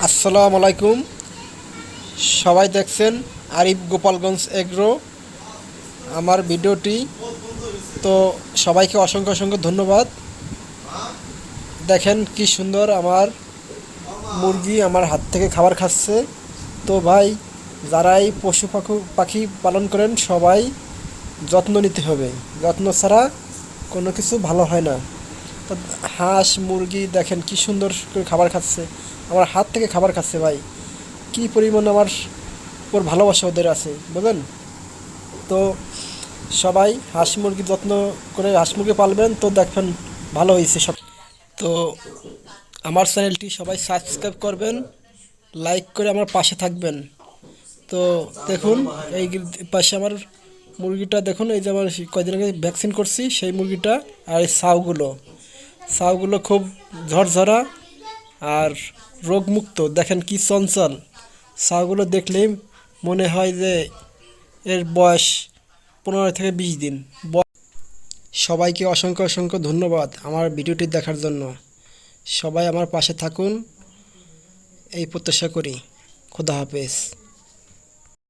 আসসালামু আলাইকুম। সবাই দেখছেন আরিফ গোপালগঞ্জ এগ্রো আমার ভিডিওটি। তো সবাইকে অসংখ্য অসংখ্য ধন্যবাদ। দেখেন কি সুন্দর আমার মুরগি আমার হাত থেকে খাবার খাচ্ছে। তো ভাই, যারাই পশু পাখি পালন করেন সবাই যত্ন নিতে হবে। যত্ন ছাড়া কোনো কিছু ভালো হয় না। তো হাঁস মুরগি দেখেন কি সুন্দর করে খাবার খাচ্ছে, আমার হাত থেকে খাবার খাচ্ছে ভাই। কি পরিমাণ আমার ওর ভালোবাসা ওদের আছে বুঝলেন। তো সবাই হাঁস মুরগির যত্ন করে হাঁস মুরগি পালবেন, তো দেখবেন ভালো হয়েছে সব। তো আমার চ্যানেলটি সবাই সাবস্ক্রাইব করবেন, লাইক করে আমার পাশে থাকবেন। তো দেখুন এই পাশে আমার মুরগিটা দেখুন, এই যে আমার কয়দিন আগে ভ্যাকসিন করছি সেই মুরগিটা। আর এই সাউগুলো খুব ঝরঝরা আর রোগমুক্ত। দেখেন কি চঞ্চল, সাউগুলো দেখলেই মনে হয় যে এর বয়স 15 থেকে 20 দিন। সবাইকে অসংখ্য অসংখ্য ধন্যবাদ আমার ভিডিওটি দেখার জন্য। সবাই আমার পাশে থাকুন এই প্রত্যাশা করি। খোদা হাফেজ।